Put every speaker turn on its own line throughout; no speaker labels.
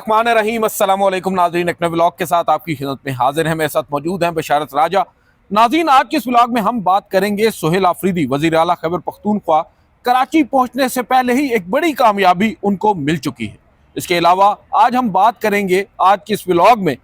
बिस्मिल्लाहिर्रहमानिर्रहीम। अस्सलाम वालेकुम नाज़रीन, एक नए व्लॉग के साथ आपकी खिदमत में हाजिर हैं। मेरे साथ मौजूद हैं बशारत राजा। नाज़रीन, आज के इस व्लॉग में हम बात करेंगे सोहेल आफरीदी, वज़ीर आला खैबर पख्तूनख्वा। कराची पहुंचने से पहले ही एक बड़ी कामयाबी उनको मिल चुकी है। इसके अलावा आज हम बात करेंगे, आज के इस व्लॉग में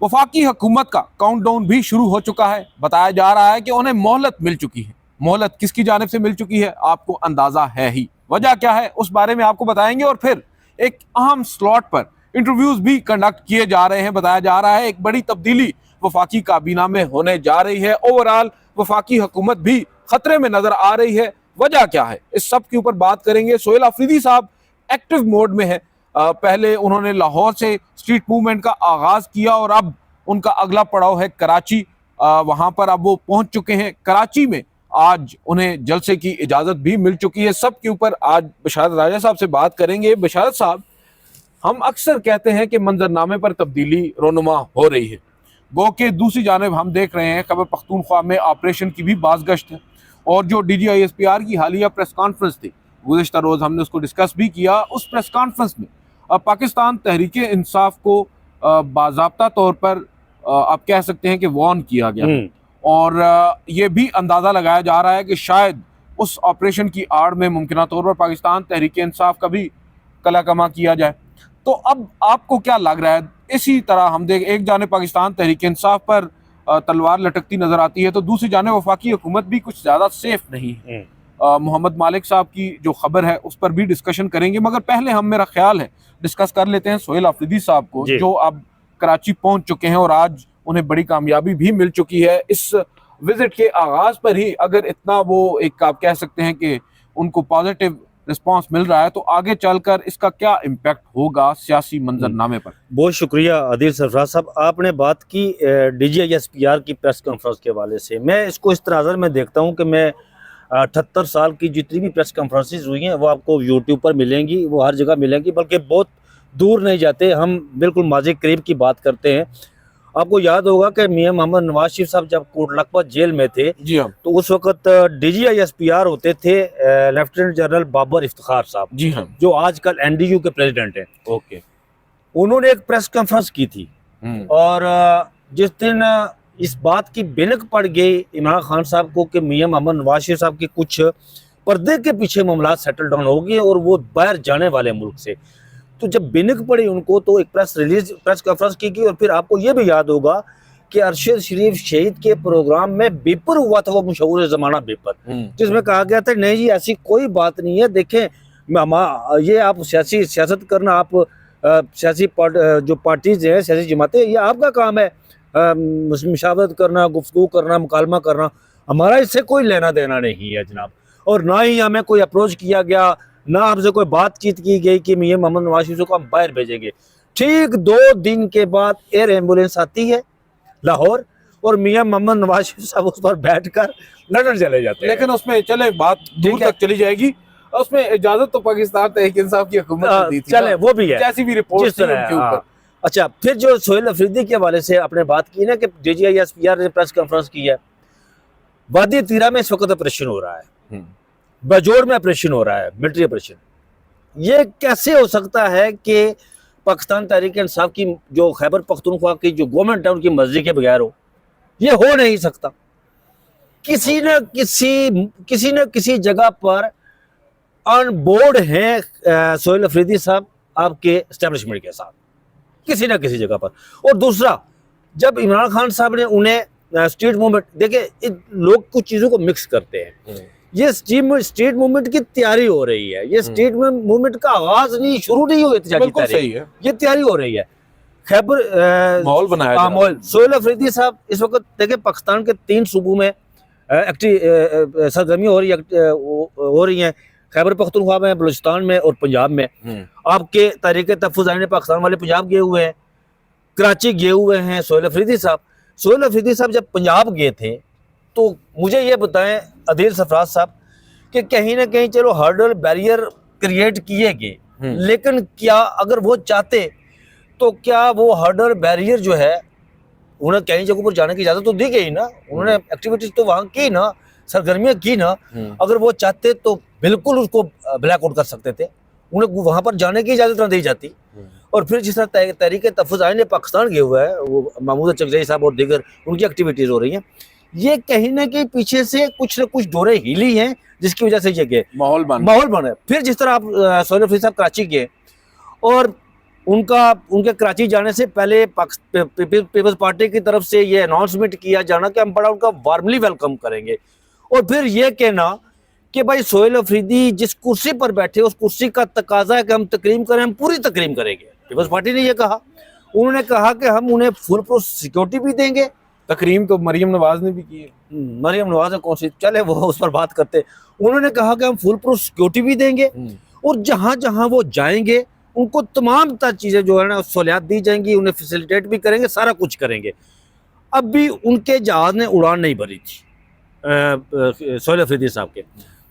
वफाकी हुकूमत का काउंटडाउन भी शुरू हो चुका है। बताया जा रहा है कि उन्हें मोहलत मिल चुकी है। मोहलत किसकी जानिब से मिल चुकी है आपको अंदाजा है ही, वजह क्या है उस बारे में आपको बताएंगे। और फिर एक अहम स्लॉट पर इंटरव्यूज भी कंडक्ट किए जा रहे हैं। बताया जा रहा है एक बड़ी तब्दीली वफाकी काबीना में होने जा रही है। ओवरऑल वफाकी हुकूमत भी खतरे में नजर आ रही है। वजह क्या है, इस सब के ऊपर बात करेंगे। सोहेल आफरीदी साहब एक्टिव मोड में है। पहले उन्होंने लाहौर से स्ट्रीट मूवमेंट का आगाज किया और अब उनका अगला पड़ाव है कराची। वहां पर अब वो पहुंच चुके हैं। कराची में आज उन्हें जलसे की इजाजत भी मिल चुकी है। सब के ऊपर आज बशारत राजा साहब से बात करेंगे। बशारत साहब, हम अक्सर कहते हैं कि मंजरनामे पर तब्दीली रोनुमा हो रही है, गो के दूसरी जानिब हम देख रहे हैं खैबर पख्तूनख्वा में ऑपरेशन की भी बाज़गश्त है। और जो DGISPR की हालिया प्रेस कॉन्फ्रेंस थी, गुज़िश्ता रोज़ हमने उसको डिस्कस भी किया। उस प्रेस कॉन्फ्रेंस में पाकिस्तान तहरीक इंसाफ को बाज़ाब्ता तौर पर आप कह सकते हैं कि वार्न किया गया। और ये भी अंदाज़ा लगाया जा रहा है कि शायद उस ऑपरेशन की आड़ में मुमकिन तौर पर पाकिस्तान तहरीक इंसाफ का भी कला कमा किया जाए। तो अब आपको क्या लग रहा है? इसी तरह हम देख, एक जाने पाकिस्तान तहरीक इंसाफ पर तलवार लटकती नजर आती है, तो दूसरी जाने वफाकी हुकूमत भी कुछ ज़्यादा सेफ नहीं है। मोहम्मद मालिक साहब की जो खबर है उस पर भी डिस्कशन करेंगे, मगर पहले हम, मेरा ख्याल है, डिस्कस कर लेते हैं सोहेल आफरीदी साहब को, जो अब कराची पहुंच चुके हैं और आज उन्हें बड़ी कामयाबी भी मिल चुकी है। इस विजिट के आगाज पर ही अगर इतना वो एक आप कह सकते हैं कि उनको पॉजिटिव रिस्पांस मिल रहा है, तो आगे चलकर इसका क्या इम्पैक्ट होगा सियासी मंजरनामे पर? बहुत
शुक्रिया आदिल सरफराज साहब, आपने बात की DGISPR की प्रेस कॉन्फ्रेंस के हवाले से। मैं इसको इस तरह में देखता हूँ कि मैं 78 साल की जितनी भी प्रेस कॉन्फ्रेंसेस हुई हैं वो आपको यूट्यूब पर मिलेंगी, वो हर जगह मिलेंगी, बल्कि बहुत दूर नहीं जाते, हम बिल्कुल माजी करीब की बात करते हैं। आपको याद होगा कि मियां मोहम्मद नवाज शरीफ साहब जब कोटलखपत जेल में थे,
जी हाँ,
तो उस वक्त DGISPR होते थे लेफ्टिनेंट जनरल बाबर इफ्तिखार साहब,
जी हाँ,
जो आजकल NDU के प्रेसिडेंट हैं।
ओके,
उन्होंने एक प्रेस कॉन्फ्रेंस की थी और जिस दिन इस बात की बिनक पड़ गई इमरान खान साहब को कि मियां मोहम्मद नवाज शरीफ साहब के कुछ पर्दे के पीछे मामला सेटल डाउन हो गए और वो बाहर जाने वाले मुल्क से, तो जब बिनक पड़ी उनको तो एक प्रेस कॉन्फ्रेंस की गई। और फिर आपको ये भी याद होगा कि अरशद शरीफ शहीद के प्रोग्राम में पेपर हुआ था, वो मशहूर ज़माना पेपर, जिसमें कहा गया था नहीं जी ऐसी कोई बात नहीं है, देखें ये आप सियासत करना, आप सियासी जो पार्टीज हैं, सियासी जमातें, ये आपका काम है मुशावरत करना, गुफ्तगू करना, मुकालमा करना, हमारा इससे कोई लेना देना नहीं है जनाब। और ना ही हमें कोई अप्रोच किया गया, ना हमसे कोई बातचीत की गई कि मियां मोहम्मद नवाज शरीफ को हम बाहर भेजेंगे। ठीक 2 दिन के बाद एयर एम्बुलेंस आती है लाहौर और मियां मोहम्मद नवाज शरीफ साहब उस पर बैठकर लंदन चले जाते हैं।
लेकिन उसमें चले बात दूर तक चली जाएगी, उसमें इजाजत तो पाकिस्तान तहरीक इंसाफ की हुकूमत ने दी थी,
चले वो भी है,
जैसी भी रिपोर्ट थी उनके ऊपर।
अच्छा, फिर जो सोहेल आफरीदी के हवाले से आपने बात की ना कि DGISPR ने प्रेस कॉन्फ्रेंस की है, वादी तीरा में इस वक्त ऑपरेशन हो रहा है, बजोड़ में ऑपरेशन हो रहा है, मिलिट्री ऑपरेशन। ये कैसे हो सकता है कि पाकिस्तान तहरीक इंसाफ की जो खैबर पख्तूनख्वा की जो गवर्नमेंट है उनकी मर्जी के बगैर हो? ये हो नहीं सकता। किसी न किसी जगह पर ऑन बोर्ड हैं सोहेल आफरीदी साहब आपके एस्टेब्लिशमेंट के साथ, किसी न किसी जगह पर। और दूसरा, जब इमरान खान साहब ने उन्हें स्ट्रीट मूवमेंट, देखे लोग कुछ चीज़ों को मिक्स करते हैं, ये स्ट्रीट मूवमेंट की तैयारी हो रही है, ये स्ट्रीट मूवमेंट का आगाज नहीं, शुरू नहीं हुई थी,
बिल्कुल सही है,
ये तैयारी हो रही है। खैबर
माहौल बनाया
माहौल। सोहेल आफरीदी साहब इस वक्त देखे पाकिस्तान के 3 सूबों में सरगर्मी हो रही हैं, खैबर पख्तूनख्वा में, बलूचिस्तान में और पंजाब में। आपके तहरीक तहफ़्फ़ुज़ आईन पाकिस्तान वाले पंजाब गए हुए हैं, कराची गए हुए हैं सोहेल आफरीदी साहब। सोहेल आफरीदी साहब जब पंजाब गए थे तो मुझे ये बताएं आदिल सरफराज साहब कि कहीं ना कहीं चलो हर्डल बैरियर क्रिएट किए गए, लेकिन क्या अगर वो चाहते तो क्या वो हर्डल बैरियर जो है, उन्हें कई जगहों पर जाने की इजाज़त तो दी गई ना, उन्होंने एक्टिविटीज तो वहाँ की ना, सरगर्मियाँ की ना। अगर वो चाहते तो बिल्कुल उसको ब्लैक आउट कर सकते थे, उन्हें वहाँ पर जाने की इजाज़त ना दी जाती। और फिर जिस तरह तहरीक तहफ़्फ़ुज़ आईन पाकिस्तान गए हुआ है, वो महमूद अचकज़ई साहब और दीगर उनकी एक्टिविटीज़ हो रही हैं, ये कहीं ना कहीं पीछे से कुछ न कुछ डोरें हिली हैं जिसकी वजह से ये गए, माहौल बन है। फिर जिस तरह आप सोहेल अफरीदी साहब कराची गए और उनके कराची जाने से पहले पीपल्स पार्टी की तरफ से ये अनाउंसमेंट किया जाना कि हम बड़ा उनका वार्मली वेलकम करेंगे, और फिर ये कहना कि भाई सोहेल अफरीदी जिस कुर्सी पर बैठे उस कुर्सी का तकाजा है कि हम तकरीम करें, हम पूरी तकरीम करेंगे। पीपल्स पार्टी ने ये कहा, उन्होंने कहा कि हम उन्हें फुल प्रूफ सिक्योरिटी भी देंगे।
तकरीम तो मरियम नवाज ने भी की है।
मरियम नवाज ने कौन सी, चले वो उस पर बात करते। उन्होंने कहा कि हम फुल प्रूफ सिक्योरिटी भी देंगे और जहां जहां वो जाएंगे उनको तमाम चीजें जो है ना सहूलियात दी जाएंगी, उन्हें फैसिलिटेट भी करेंगे, सारा कुछ करेंगे। अब भी उनके जहाज ने उड़ान नहीं भरी थी सोहेल अफरीदी साहब के,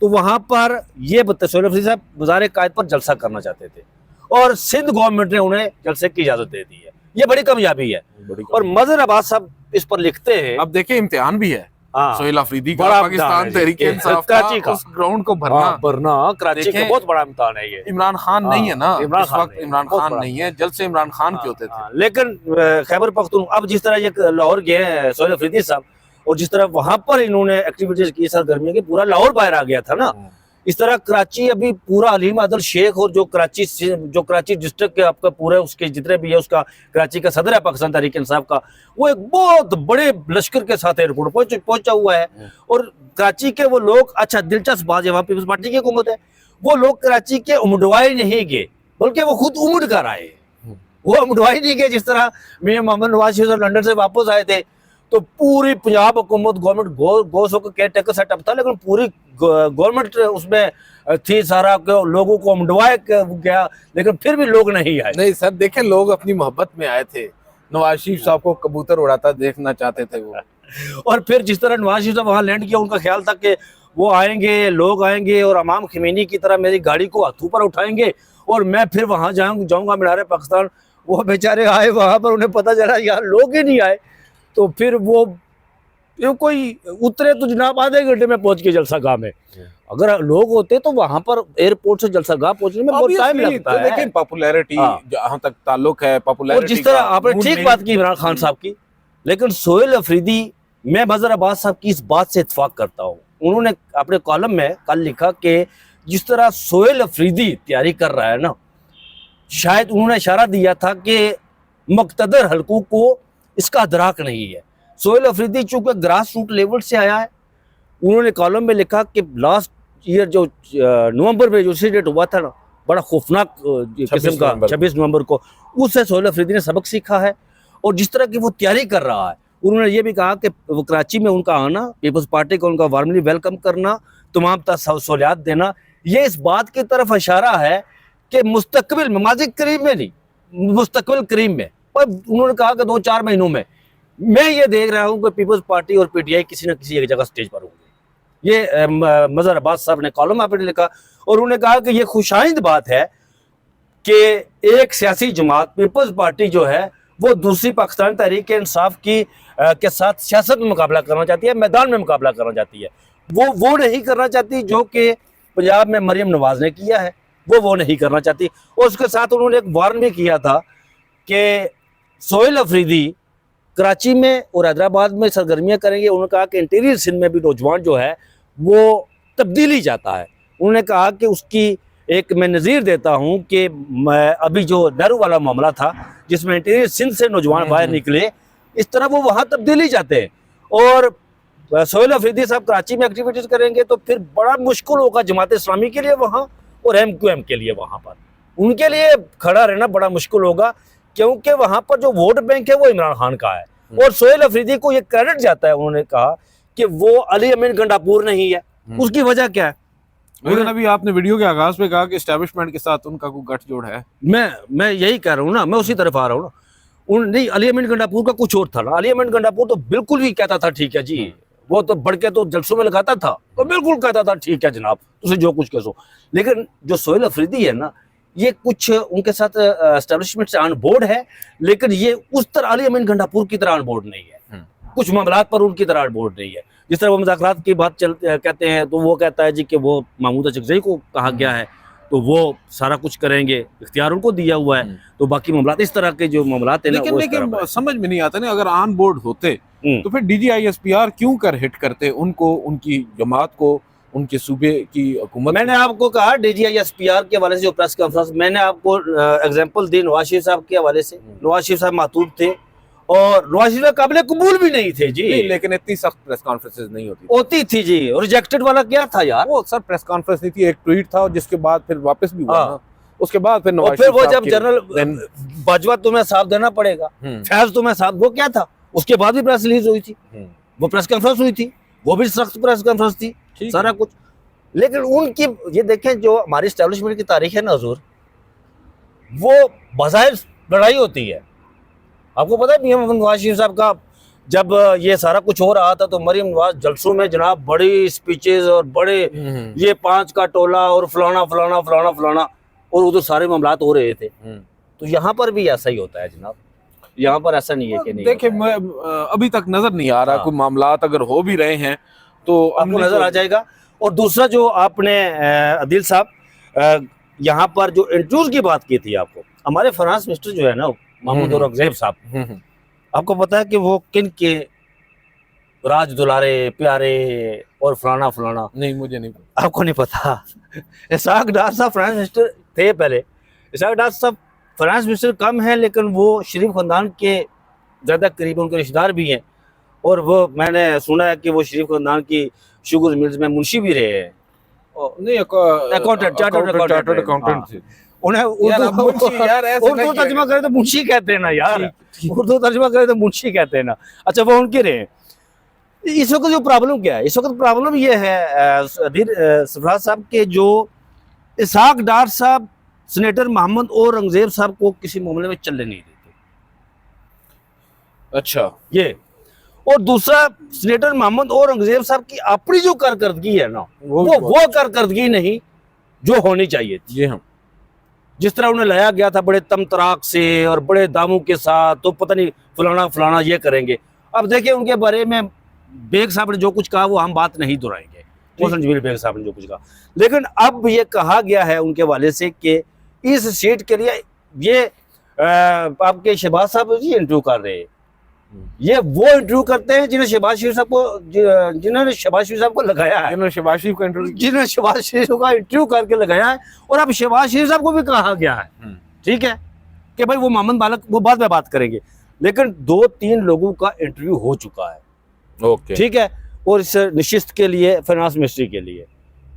तो वहां पर ये सोहेल अफरीदी साहब मज़ार कायद पर जलसा करना चाहते थे और सिंध गवर्नमेंट ने उन्हें जलसे की इजाजत दे दी है। ये बड़ी कामयाबी है। और मजहर अब्बास साहब इस पर लिखते हैं,
अब देखिए इम्तिहान भी है सोहेल अफरीदी का,
बड़ा
पाकिस्तान तहरीक इंसाफ
कराची का
उस ग्राउंड को
भरना कराची का बहुत बड़ा इम्तिहान है। ये
इमरान खान नहीं है ना, इस वक्त इमरान
बहुत
खान
बड़ा।
नहीं है, जल्द से इमरान खान के होते थे।
लेकिन खैबर पख्तूनख्वा अब जिस तरह ये लाहौर गए हैं सोहेल अफरीदी साहब, और जिस तरह वहां पर इन्होंने एक्टिविटीज की सरगर्मियों की, पूरा लाहौर बाहर आ गया था ना। इस तरह कराची अभी पूरा अलीम आदल शेख और जो कराची डिस्ट्रिक्ट के आपका पूरे उसके जितने भी है उसका कराची का सदर है पाकिस्तान तहरीक इंसाफ का, वो एक बहुत बड़े लश्कर के साथ एयरपोर्ट पहुंचा हुआ है। और कराची के वो लोग, अच्छा दिलचस्प बात है, वहाँ पीपल्स पार्टी की हुकूमत है, वो लोग कराची के उमड़वाए नहीं गए बल्कि वो खुद उमड़ कर आए। वो उमड़वाए नहीं गए। जिस तरह मियां मोहम्मद नवाज शरीफ लंदन से वापस आए थे तो पूरी पंजाब हुकूमत गवर्नमेंट गोस होकर केयर टेकर सेटअप था, लेकिन पूरी गवर्नमेंट उसमें थी, सारा लोगों को उमड़वाया गया, लेकिन फिर भी लोग नहीं आए।
नहीं सर, देखें लोग अपनी मोहब्बत में आए थे। नवाज शरीफ साहब को कबूतर उड़ाता देखना चाहते थे वो।
और फिर जिस तरह नवाज शरीफ साहब वहाँ लैंड किया, उनका ख्याल था कि वो आएंगे, लोग आएंगे और इमाम खमीनी की तरह मेरी गाड़ी को हाथों पर उठाएंगे और मैं फिर वहाँ जाऊँगा मीनार पाकिस्तान। वो बेचारे आए वहाँ पर, उन्हें पता चला यार लोग ही नहीं आए, तो फिर वो कोई उतरे तो जनाब आधे घंटे में पहुंच के जलसागाह में। अगर लोग होते तो वहां पर एयरपोर्ट से जलसागाह पहुंचने में बहुत टाइम लगता है।
लेकिन पॉपुलैरिटी जहां तक ताल्लुक है, पॉपुलैरिटी
और जिस तरह आपने ठीक बात की इमरान खान साहब की, लेकिन सोहेल अफरीदी, मैं मजहर अब्बास साहब की इस बात से इत्तेफाक करता हूँ। उन्होंने अपने कॉलम में कल लिखा कि जिस तरह सोहेल अफरीदी तैयारी कर रहा है ना, शायद उन्होंने इशारा दिया था कि मुक़्तदर हलकों को इसका अदराक नहीं है। सोहेल अफरीदी चूंकि ग्रास रूट लेवल से आया है, उन्होंने कॉलम में लिखा कि लास्ट ईयर जो नवंबर में जो इंसिडेंट हुआ था ना, बड़ा खौफनाक किस्म का, 26 नवंबर को, उससे सोहेल अफरीदी ने सबक सीखा है। और जिस तरह की वो तैयारी कर रहा है, उन्होंने ये भी कहा कि वो कराची में उनका आना, पीपल्स पार्टी को उनका वार्मली वेलकम करना, तमाम सहूलियात देना, ये इस बात की तरफ इशारा है कि मुस्तकबिल में, माज़ी करीब में नहीं, मुस्तकबिल करीब में, और उन्होंने कहा कि 2-4 महीनों में मैं ये देख रहा हूँ कि पीपल्स पार्टी और पीटीआई किसी न किसी एक जगह स्टेज पर होंगे। ये मजहर अब्बास साहब ने कॉलम आपने लिखा और उन्होंने कहा कि ये खुशाइंद बात है कि एक सियासी जमात पीपल्स पार्टी जो है वो दूसरी पाकिस्तान तहरीक इंसाफ की के साथ सियासत में मुकाबला करना चाहती है, मैदान में मुकाबला करना चाहती है। वो नहीं करना चाहती जो कि पंजाब में मरियम नवाज ने किया है, वो नहीं करना चाहती। और उसके साथ उन्होंने एक वार्न भी किया था कि सोहेल अफरीदी कराची में और हैदराबाद में सरगर्मियां करेंगे। उन्होंने कहा कि इंटीरियर सिंध में भी नौजवान जो है वो तब्दीली चाहता है। उन्होंने कहा कि उसकी एक मैं नज़ीर देता हूं कि अभी जो नेहरू वाला मामला था जिसमें इंटीरियर सिंध से नौजवान बाहर निकले, इस तरह वो वहाँ तब्दीली चाहते हैं। और सोहेल अफरीदी साहब कराची में एक्टिविटीज़ करेंगे तो फिर बड़ा मुश्किल होगा जमात इस्लामी के लिए वहाँ और MQM के लिए वहाँ पर, उनके लिए खड़ा रहना बड़ा मुश्किल होगा, क्योंकि वहां पर जो वोट बैंक है वो इमरान खान का है। और सोहेल अफरीदी को ये क्रेडिट जाता है, उन्होंने कहा कि वो अली अमीन गंडापुर नहीं है। उसकी वजह क्या है?
लेकिन अभी आपने वीडियो के आगाज में कहा कि एस्टैब्लिशमेंट के साथ उनका कोई गठजोड़ है।
मैं यही कह रहा हूँ ना, मैं उसी तरफ आ रहा हूँ ना। नहीं, अली अमीन गंडापुर का कुछ और था ना। अली अमीन गंडापुर तो बिल्कुल भी कहता था ठीक है जी, वो तो बढ़ के तो जलसों में लगाता था, तो बिल्कुल कहता था ठीक है जनाब, तुझे जो कुछ कहो। लेकिन जो सोहेल अफरीदी है ना, ये कुछ उनके साथ एस्टैब्लिशमेंट से ऑन बोर्ड है, लेकिन ये उस तरह अली अमीन गंडापुर की तरह ऑन बोर्ड नहीं है। कुछ मामलात पर उनकी तरह ऑन बोर्ड नहीं है। जिस तरह वो मुज़ाकरात की बात कहते हैं तो वो कहता है जी कि वो महमूद अचकज़ई को कहा गया है, तो वो सारा कुछ करेंगे, इख्तियार उनको दिया हुआ है। तो बाकी मामला इस तरह के जो मामला है ना,
लेकिन
वो इस तरह
लेकिन
पर
समझ में नहीं आता ना, अगर ऑन बोर्ड होते
है।
तो फिर DGISPR क्यों कर हिट करते उनको, उनकी जमात को, उनके सूबे की हुकूमत।
मैंने आपको कहा DGISPR के हवाले से जो प्रेस कॉन्फ्रेंस, मैंने आपको एग्जांपल दी नवाज शरीफ साहब के हवाले से। नवाज शरीफ साहब महतूब थे और नवाज शरीफ काबिल कबूल भी नहीं थे जी।
नहीं, लेकिन इतनी सख्त प्रेस कॉन्फ्रेंसेस नहीं होती
होती थी जी। और रिजेक्टेड वाला क्या था यार?
वो सर प्रेस कॉन्फ्रेंस नहीं थी, एक ट्वीट था, और जिसके बाद फिर वापस भी हुआ
हाँ।
ना। उसके बाद फिर
और
नवाज
फिर
शरीफ
वो
साहब
जब
के
जनरल
then-
बाजवा तुम्हें साफ देना पड़ेगा, फैज तुम्हें साफ, वो क्या था? उसके बाद भी प्रेस रिलीज हुई थी, वो प्रेस कॉन्फ्रेंस हुई थी, वो भी सख्त प्रेस कॉन्फ्रेंस थी,
ठीक
सारा कुछ। लेकिन उनकी ये देखें, जो हमारी एस्टेब्लिशमेंट की तारीख है ना हुजूर, वो बज़ाहिर लड़ाई होती है। आपको पता है मियां मोहम्मद नवाज शरीफ साहब का जब ये सारा कुछ हो रहा था तो मरीम नवाज जलसों में जनाब बड़ी स्पीचेस और बड़े ये 5 का टोला और फलाना फलाना फलाना फलाना, और उधर सारे मामलात हो रहे थे। तो यहाँ पर भी ऐसा ही होता है जनाब, यहाँ पर ऐसा नहीं है कि नहीं
देखिए,
होता है।
मैं अभी तक नजर नहीं आ रहा
हाँ।
कोई मामलात, अगर हो भी रहे हैं तो
आपको नजर आ जाएगा। और दूसरा जो आपने अदिल साहब यहाँ पर जो इंटरव्यूज की बात की थी, आपको हमारे फाइनेंस मिनिस्टर जो है ना महमूद औरंगजेब साहब, आपको पता है कि वो किन के राज दुलारे प्यारे और फलाना फलाना?
नहीं, मुझे नहीं।
आपको नहीं पता? इसाक डार साहब फाइनेंस मिनिस्टर थे पहले। इसाक डार साहब फाइनेंस मिनिस्टर कम है, लेकिन वो शरीफ खानदान के ज़्यादा करीब उनके रिश्तेदार भी हैं। और वो मैंने सुना है कि वो शरीफ खानदान की शुगर मिल्स में मुंशी भी रहे हैं।
नहीं,
अकाउंटेंट, चार्टर्ड अकाउंटेंट
थे।
उन्हें उर्दू तर्जमा करे तो मुंशी कहते हैं ना यार, उर्दू तर्जमा करे तो मुंशी कहते हैं ना। अच्छा, वो उनके रहे। इस वक्त जो प्रॉब्लम क्या है? इस वक्त प्रॉब्लम ये है सरफराज साहब के जो इसाक डार साहब सेनेटर मोहम्मद औरंगजेब साहब को किसी मामले में चलने नहीं देते।
अच्छा,
ये और दूसरा सेनेटर मोहम्मद औरंगजेब साहब की अपनी जो कारकर्दगी है ना, वो कारकर्दगी नहीं जो होनी चाहिए थी।
ये हम
जिस तरह उन्हें लाया गया था बड़े तमतराक से और बड़े दामों के साथ, तो पता नहीं फलाना फलाना ये करेंगे। अब देखिए उनके बारे में बेग साहब ने जो कुछ कहा वो हम बात नहीं दोहराएंगे, मोहसिन जमील बेग साहब ने जो कुछ कहा। लेकिन अब ये कहा गया है उनके वाले से कि इस सीट के लिए ये आपके शहबाज साहब जी इंटरव्यू कर रहे हैं। ये वो इंटरव्यू करते हैं जिन्होंने शहबाज शरीफ साहब को लगाया है,
जिन्होंने शहबाज शरीफ का इंटरव्यू,
जिन्होंने शहबाज शरीफ का इंटरव्यू करके लगाया है। और अब शहबाज शरीफ साहब को भी कहा गया है, ठीक है, कि भाई वो मोहम्मद मालिक, वो बाद में बात करेंगे, लेकिन 2-3 लोगों का इंटरव्यू हो चुका है,
ओके,
ठीक है। और इस निशिस्त के लिए, फाइनेंस मिनिस्ट्री के लिए,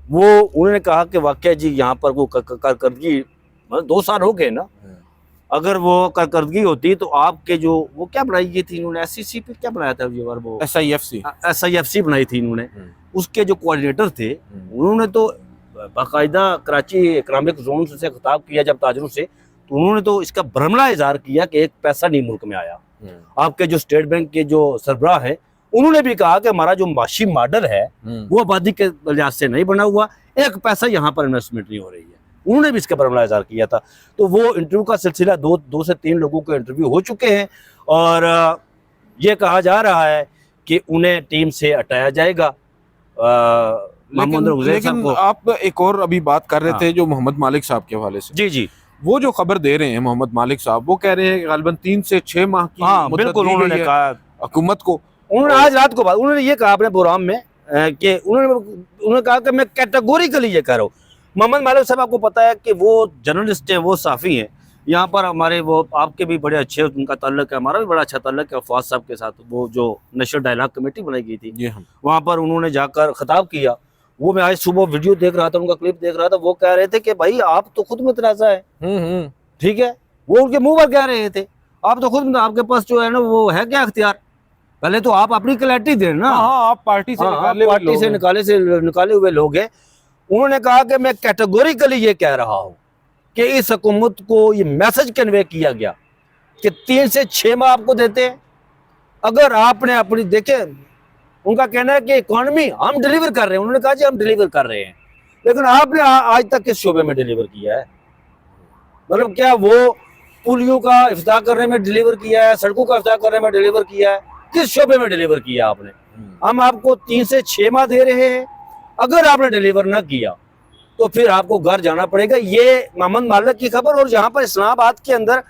वो उन्होंने कहा कि वाकई जी यहाँ पर वो कारकर्दगी, मतलब 2 साल हो गए ना, अगर वो कारकर्दगी होती तो आपके जो वो क्या बनाई गई थी इन्होंने, SCC पे क्या बनाया था ये बार, वो SIFC बनाई थी इन्होंने, उसके जो कोऑर्डिनेटर थे उन्होंने तो बाकायदा कराची इकनॉमिक जोन से खिताब किया जब ताजरों से, तो उन्होंने तो इसका भ्रमला इजहार किया कि एक पैसा नहीं मुल्क में आया। आपके जो स्टेट बैंक के जो सरबराह है उन्होंने भी कहा कि हमारा जो माशी मॉडल है वो आबादी के लिहाज से नहीं बना हुआ, एक पैसा यहाँ पर इन्वेस्टमेंट नहीं हो रही है। उन्होंने भी इसका बरमला इज़हार किया था। तो वो इंटरव्यू का सिलसिला 2 से 3 लोगों के इंटरव्यू हो चुके हैं और ये कहा जा रहा है कि उन्हें टीम से हटाया जाएगा।
लेकिन आप एक और अभी बात कर रहे थे जो मोहम्मद मालिक साहब के हवाले से।
जी जी,
वो जो खबर दे रहे हैं मोहम्मद मालिक साहब, वो कह रहे हैं कि गालिबन 3 से 6 माह की
बिल्कुल उन्होंने कहा
हुकूमत को।
उन्होंने आज रात को बात उन्होंने ये कहा अपने प्रोग्राम में कि उन्होंने कहा कि मैं कैटेगोरिकली ये कह रहा हूँ। मोहम्मद मालिक साहब आपको पता है कि वो जर्नलिस्ट हैं, वो साफ़ी हैं। यहाँ पर हमारे वो आपके भी बड़े अच्छे उनका ताल्लुक है, हमारा भी बड़ा अच्छा ताल्लुक है फवाद साहब के साथ। वो जो नेशनल डायलॉग कमेटी बनाई गई थी वहाँ पर उन्होंने जाकर खिताब किया। वो मैं आज सुबह वीडियो देख रहा था, उनका क्लिप देख रहा था। वो कह रहे थे कि भाई आप तो खुद मुतनाज़ा है, ठीक है। वो उनके मुंह पर कह रहे थे आप तो खुद, आपके पास जो है ना वो है क्या अख्तियार, पहले तो आप अपनी क्लैरिटी दें ना।
आप पार्टी से
निकाले हुए लोग हैं। उन्होंने कहा कि मैं कैटेगोरिकली ये कह रहा हूँ कि इस हुकूमत को ये मैसेज कन्वे किया गया कि 3 से 6 माह आपको देते हैं। अगर आपने अपनी देखे, उनका कहना है कि इकॉनमी हम डिलीवर कर रहे हैं। उन्होंने कहा जी हम डिलीवर कर रहे हैं, लेकिन आपने आज तक किस शोबे में डिलीवर किया है? मतलब क्या वो पुलियों का इफ्ताह करने में डिलीवर किया है, सड़कों का इफ्ताह करने में डिलीवर किया है? किस शोबे में डिलीवर किया आपने? हम आपको 3 से 6 माह दे रहे हैं। अगर आपने डिलीवर ना किया तो फिर आपको घर जाना पड़ेगा। ये मोहम्मद मालिक की खबर। और यहाँ पर इस्लामाबाद के अंदर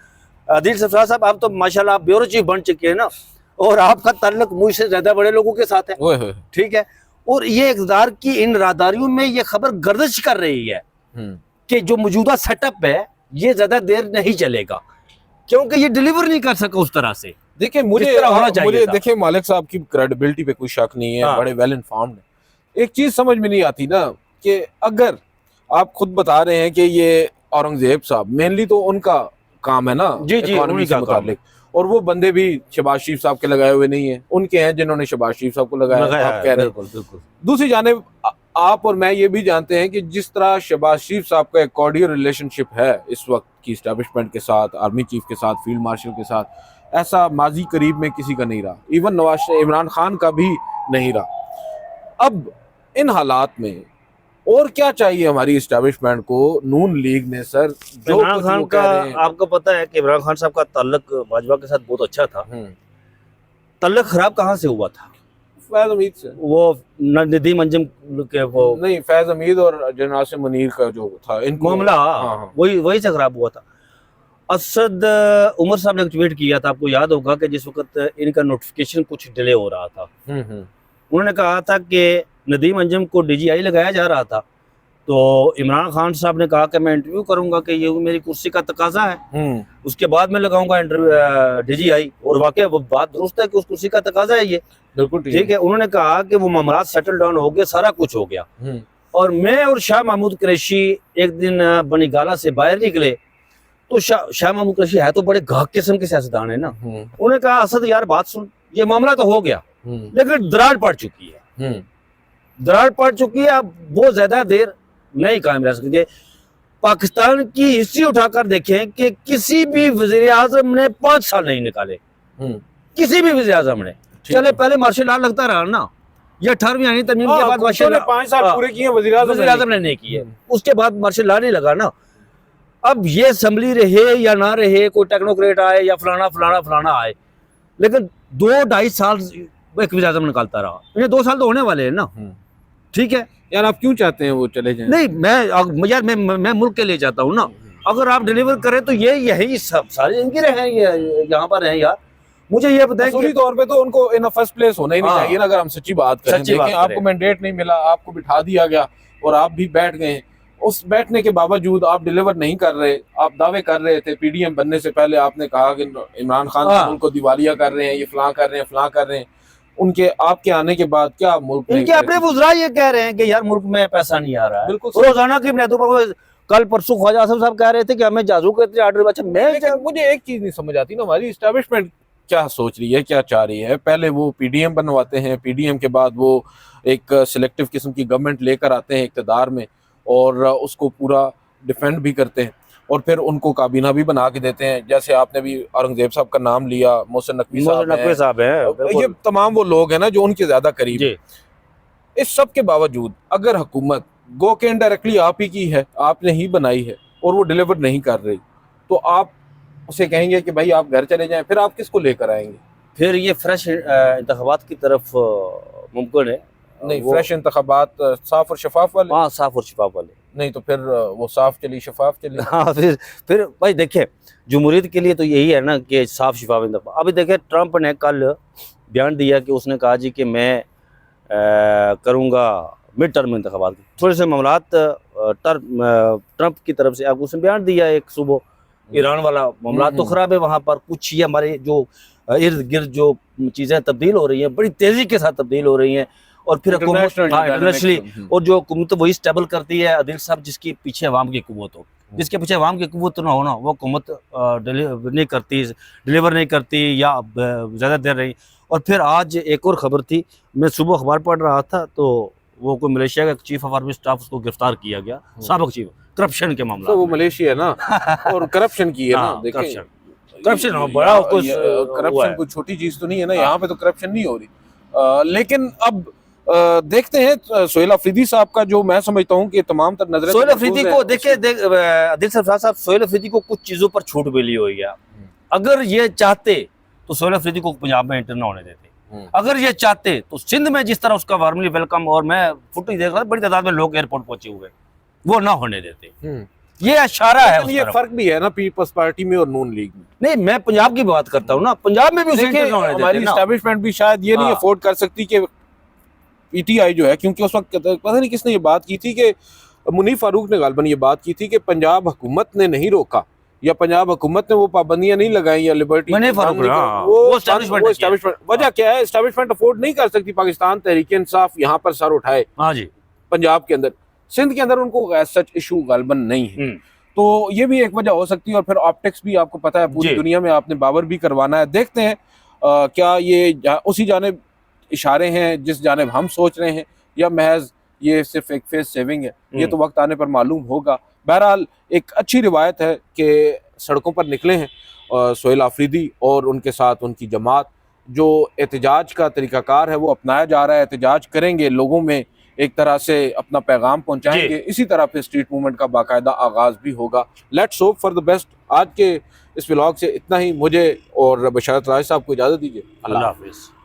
आदिल सरफराज साहब, आप तो माशाल्लाह आप ब्यूरो चीफ बन चुके हैं ना, और आपका ताल्लुक मुझसे ज्यादा बड़े लोगों के साथ है,
ओए होए।
ठीक है। और ये इक़्तिदार की इन राहदारियों में ये खबर गर्दिश कर रही है कि जो मौजूदा सेटअप है ये ज्यादा देर नहीं चलेगा, क्योंकि ये डिलीवर नहीं कर सका उस तरह से।
देखिए मुझे देखिए मालिक साहब की क्रेडिबिलिटी पे कोई शक नहीं है,
हाँ।
बड़े वेल इन्फॉर्म्ड है। एक चीज समझ में नहीं आती ना कि अगर आप खुद बता रहे हैं कि ये औरंगजेब साहब मेनली तो उनका काम है ना
जी जी,
इकोनॉमी
उन्हीं
से
का काम है।
मुतालिक, और वो बंदे भी शहबाज शरीफ साहब के लगाए हुए नहीं है, उनके हैं जिन्होंने शहबाज शरीफ साहब को लगाया, आप कह रहे हैं।
बिल्कुल बिल्कुल।
दूसरी जानिब आप और मैं ये भी जानते हैं कि जिस तरह शहबाज शरीफ साहब का एक कॉर्डियल रिलेशनशिप है इस वक्त की इस्टेब्लिशमेंट के साथ, आर्मी चीफ के साथ, फील्ड मार्शल के साथ, ऐसा माजी करीब में किसी का नहीं रहा, इवन इमरान खान का भी नहीं रहा। अब इन हालात में और क्या चाहिए हमारी इस्टेब्लिशमेंट को? नून लीग ने सर जो
इमरान
कुछ
खान
वो
का,
कह रहे हैं,
आपको पता है कि इमरान खान साहब का ताल्लुक भाजपा के साथ बहुत अच्छा था। ताल्लुक खराब कहाँ से हुआ था?
फैज हमीद से।
वो नदीम अंजुम के वो
नहीं, फैज हमीद और जनरल से मुनीर का जो था इनको
मामला,
हाँ।
वही से खराब हुआ था। असद उमर साहब ने एक ट्वीट किया था, आपको याद होगा कि जिस वक्त इनका नोटिफिकेशन कुछ डिले हो रहा था, उन्होंने कहा था कि नदीम अंजुम को डीजीआई लगाया जा रहा था, तो इमरान खान साहब ने कहा कि मैं इंटरव्यू करूंगा कि ये मेरी कुर्सी का तकाजा है, उसके बाद मैं लगाऊंगा इंटरव्यू डीजीआई। और वाकई वो बात दुरुस्त है कि उस कुर्सी का तकाजा है ये,
बिल्कुल
ठीक है। उन्होंने कहा कि वो मामला सेटल डाउन हो गया, सारा कुछ हो गया। और मैं और शाह महमूद कुरैशी एक दिन बनी गाला से बाहर निकले, तो शाह महमूद कुरैशी है तो बड़े घाक किस्म के सियासतदान है ना, उन्होंने कहा असद यार बात सुन, ये मामला तो हो गया लेकिन दरार पड़ चुकी है, दरार पड़ चुकी है, अब वो ज्यादा देर नहीं कायम रह सकती। पाकिस्तान की हिस्ट्री उठाकर देखें कि किसी भी वजीर आजम ने 5 साल नहीं निकाले, किसी भी वजीर आजम ने। चले पहले मार्शल लॉ लगता रहा ना, ये 18वीं आईनी तरमीम के बाद मार्शल लॉ
5 साल पूरे किए वजीर आजम
ने नहीं किए, उसके बाद मार्शल लॉ नहीं लगा ना। अब ये असेंबली रहे या ना रहे, कोई टेक्नोक्रेट आए या फलाना फलाना फलाना आए, लेकिन 2-2.5 साल एक वजीर आजम निकालता रहा। इन्हें 2 साल तो होने वाले हैं ना, ठीक है
यार। आप क्यों चाहते हैं वो चले जाएं?
नहीं, मैं मुल्क के लिए चाहता हूँ ना, अगर आप डिलीवर करें तो ये यही सब सारे इनके रहे, यहाँ पर हैं यार। मुझे ये बताएं
कि तौर पे तो उनको इन फर्स्ट प्लेस होना ही नहीं चाहिए ना, अगर हम सच्ची बात करें। देखें, आपको मैंडेट नहीं मिला, आपको बिठा दिया गया और आप भी बैठ गए। उस बैठने के बावजूद आप डिलीवर नहीं कर रहे। आप दावे कर रहे थे पीडीएम बनने से पहले, आपने कहा कि इमरान खान मुल्क को दिवालिया कर रहे हैं, ये फलां कर रहे हैं, फलां कर रहे हैं। उनके आपके आने के बाद क्या मुल्क
इनके अपने वज़रा ये कह रहे हैं कि यार मुल्क में पैसा नहीं आ रहा है।
बिल्कुल
रोजाना की बुनियादों पर कल परसों ख्वाजा आसिफ साहब कह रहे थे कि हमें जाजू के आर्डर। अच्छा,
मुझे एक चीज नहीं समझ आती ना, हमारी एस्टेब्लिशमेंट क्या सोच रही है, क्या चाह रही है? पहले वो पीडीएम बनवाते हैं, पीडीएम के बाद वो एक सिलेक्टिव किस्म की गवर्नमेंट लेकर आते हैं इक़्तिदार में और उसको पूरा डिफेंड भी करते हैं और फिर उनको काबीना भी बना के देते हैं। जैसे आपने भी औरंगजेब साहब का नाम लिया, मोहसिन नकवी साहब हैं, ये तमाम वो लोग हैं ना जो उनके ज्यादा करीब है। इस सब के बावजूद अगर हुकूमत गो के इनडायरेक्टली आप ही की है, आपने ही बनाई है और वो डिलीवर नहीं कर रही, तो आप उसे कहेंगे कि भाई आप घर चले जाएं, फिर आप किसको लेकर आएंगे?
फिर ये फ्रेश इंतखाबात की तरफ मुमकिन है?
नहीं, फ्रेश इंतखाबात साफ और शफाफ वाले।
हाँ, साफ और शफाफ वाले।
नहीं तो फिर वो साफ चली शफाफ चली।
हाँ, फिर भाई देखें, जमहूरियत के लिए तो यही है ना कि साफ शफाफ इंतखाब। अभी देखें, ट्रंप ने कल बयान दिया कि उसने कहा जी कि मैं करूँगा मिड टर्म इंतखाबात। थोड़े से मामलात ट्रंप की तरफ से आपको उसने बयान दिया एक सुबह, ईरान वाला मामला तो ख़राब है वहाँ पर। कुछ ये हमारे जो इर्द गिर्द जो चीज़ें तब्दील हो रही हैं, बड़ी तेज़ी के साथ तब्दील हो रही हैं, और फिर इंटरनेशनली, और जो हुकूमत वही स्टेबल करती है आदिल साहब, जिसकी पीछे अवाम की कुव्वत हो। जिसके पीछे अवाम की कुव्वत ना हो ना, वो हुकूमत डिलीवर नहीं करती या ज़्यादा देर रही। और फिर आज एक और ख़बर थी, मैं सुबह अखबार पढ़ रहा था तो वो कोई मलेशिया का चीफ ऑफ आर्मी स्टाफ, उसको गिरफ्तार किया गया, साबिक चीफ, करप्शन के मामला।
तो वो मलेशिया है ना और करप्शन की है ना। देखिए,
करप्शन बड़ा
करप्शन कोई छोटी चीज तो नहीं है ना, यहाँ पे तो करप्शन नहीं हो रही। लेकिन अब देखते हैं सोहेल अफरीदी साहब का, जो मैं समझता हूँ कि तमाम तर नजर
सोहेल अफरीदी को देखिए, आदिल सरफराज साहब, सोहेल अफरीदी को कुछ चीजों पर छूट मिली हुई है। अगर ये चाहते तो सोहेल अफरीदी को पंजाब में एंटर ना होने देते। अगर ये चाहते तो सिंध में जिस तरह उसका वार्मली वेलकम, और मैं फोटो देख रहा था, बड़ी तादाद में लोग एयरपोर्ट पहुंचे हुए, वो ना होने देते। ये इशारा है उस
ये
तरफ।
फर्क भी है ना पीपल्स पार्टी में और नून लीग में।
नहीं, मैं पंजाब की बात करता हूँ ना, पंजाब में भी उसे
देखिए
एंटर ना होने देते
हमारी
ना।
एस्टैब्लिशमेंट भी शायद ये नहीं
हाँ।
अफोर्ड कर सकती कि पीटीआई जो है, क्योंकि उस वक्त पता नहीं किसने ये बात की थी कि मुनीफ फारूक ने गालबन ये बात की थी कि पंजाब हुकूमत ने नहीं रोका या पंजाब हुकूमत ने वो पाबंदियां नहीं लगाई या लिबर्टी
मुनीफ फारूक ने, हाँ,
वो
वो establishment ने किया।
establishment- वजह क्या है, एस्टैब्लिशमेंट अफोर्ड नहीं कर सकती पाकिस्तान तहरीक इंसाफ यहाँ पर सर उठाए
हाँ जी।
पंजाब के अंदर। सिंध के अंदर उनको सच इशू गालबन नहीं है, तो ये भी एक वजह हो सकती है। और फिर ऑप्टिक्स भी आपको पता है पूरी
जी।
दुनिया में आपने बाबर भी करवाना है। देखते हैं क्या ये उसी जानिब इशारे हैं जिस जानिब हम सोच रहे हैं या महज ये सिर्फ एक फेस सेविंग है, ये तो वक्त आने पर मालूम होगा। बहरहाल एक अच्छी रिवायत है कि सड़कों पर निकले हैं सोहेल आफरीदी और उनके साथ उनकी जमात। जो एहतजाज का तरीकाकार है वो अपनाया जा रहा है, एहतजाज करेंगे, लोगों में एक तरह से अपना पैगाम पहुंचाएंगे। इसी तरह पे स्ट्रीट मूवमेंट का बाकायदा आगाज भी होगा। Let's hope for the best. आज के इस व्लॉग से इतना ही। मुझे और बशारत राज साहब को इजाज़त दीजिए।
अल्लाह हाफिज़।